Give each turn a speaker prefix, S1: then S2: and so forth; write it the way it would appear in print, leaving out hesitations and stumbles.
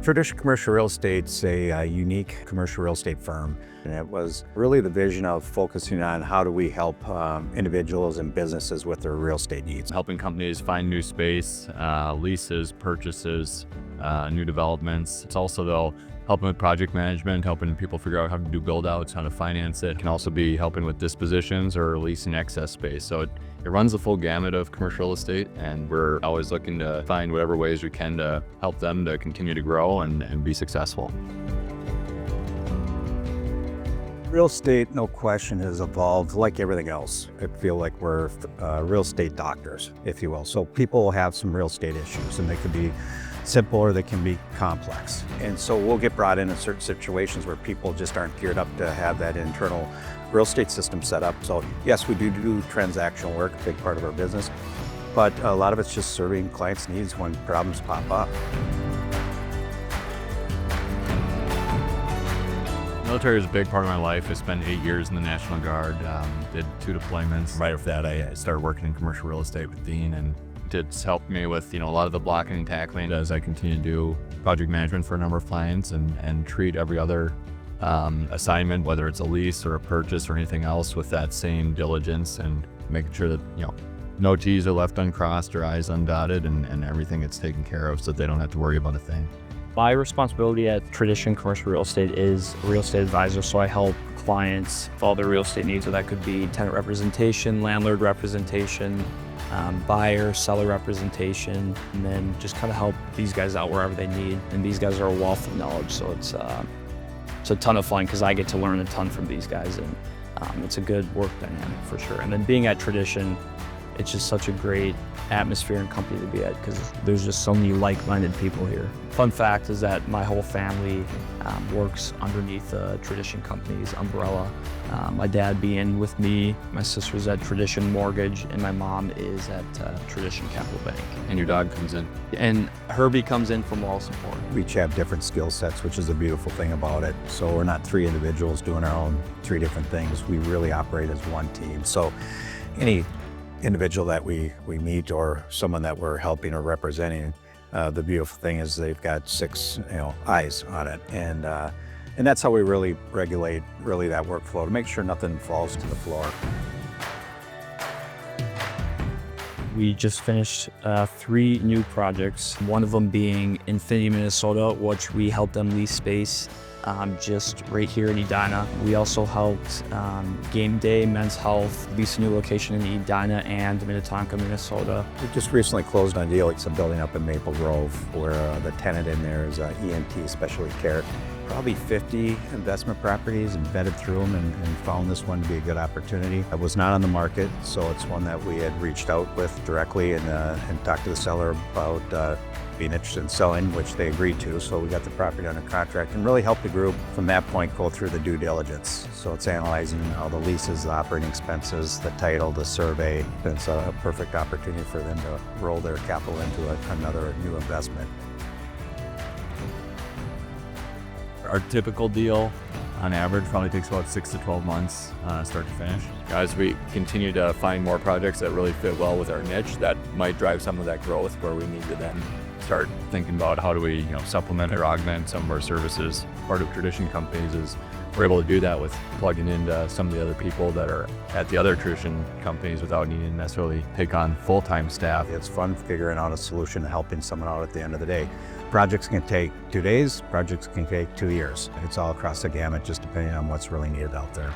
S1: Tradition Commercial Real Estate's a unique commercial real estate firm, and it was really the vision of focusing on how do we help individuals and businesses with their real estate needs.
S2: Helping companies find new space, leases, purchases, new developments. It's also, though, helping with project management, helping people figure out how to do build-outs, how to finance it. It can also be helping with dispositions or leasing excess space. So it runs the full gamut of commercial real estate, and we're always looking to find whatever ways we can to help them to continue to grow and be successful.
S1: Real estate, no question, has evolved like everything else. I feel like we're real estate doctors, if you will. So people have some real estate issues, and they could be simple or they can be complex. And so we'll get brought in certain situations where people just aren't geared up to have that internal real estate system set up. So yes, we do transactional work, a big part of our business, but a lot of it's just serving clients' needs when problems pop up.
S2: Military is a big part of my life. I spent 8 years in the National Guard, did 2 deployments. Right after that, I started working in commercial real estate with Dean, and it's helped me with a lot of the blocking and tackling as I continue to do project management for a number of clients and treat every other assignment, whether it's a lease or a purchase or anything else, with that same diligence and making sure that no T's are left uncrossed or I's undotted, and everything gets taken care of so that they don't have to worry about a thing.
S3: My responsibility at Tradition Commercial Real Estate is a real estate advisor, so I help clients with all their real estate needs. So that could be tenant representation, landlord representation, buyer, seller representation, and then just kind of help these guys out wherever they need. And these guys are a wealth of knowledge, so it's a ton of fun because I get to learn a ton from these guys, and it's a good work dynamic for sure. And then being at Tradition, it's just such a great atmosphere and company to be at because there's just so many like-minded people here. Fun fact is that my whole family works underneath Tradition Company's umbrella. My dad being with me, my sister's at Tradition Mortgage, and my mom is at Tradition Capital Bank.
S2: And your dog comes in.
S3: And Herbie comes in for moral support.
S1: We each have different skill sets, which is the beautiful thing about it. So we're not 3 individuals doing our own 3 different things. We really operate as one team. So any individual that we meet or someone that we're helping or representing, the beautiful thing is they've got 6 eyes on it, and that's how we really regulate that workflow to make sure nothing falls to the floor.
S3: We just finished 3 new projects, one of them being Infinity, Minnesota, which we helped them lease space just right here in Edina. We also helped Game Day Men's Health lease a new location in Edina and Minnetonka, Minnesota.
S1: We just recently closed on a deal. It's a building up in Maple Grove where the tenant in there is ENT Specialty Care. Probably 50 investment properties and vetted through them and found this one to be a good opportunity. It was not on the market, so it's one that we had reached out with directly and talked to the seller about being interested in selling, which they agreed to. So we got the property under contract and really helped the group from that point go through the due diligence. So it's analyzing all the leases, the operating expenses, the title, the survey. It's a perfect opportunity for them to roll their capital into another new investment.
S2: Our typical deal, on average, probably takes about 6 to 12 months, start to finish. As we continue to find more projects that really fit well with our niche, that might drive some of that growth where we need to then start thinking about how do we supplement or augment some of our services. Part of Tradition companies is we're able to do that with plugging into some of the other people that are at the other Tradition companies without needing to necessarily take on full-time staff.
S1: It's fun figuring out a solution and helping someone out at the end of the day. Projects can take 2 days, projects can take 2 years. It's all across the gamut, just depending on what's really needed out there.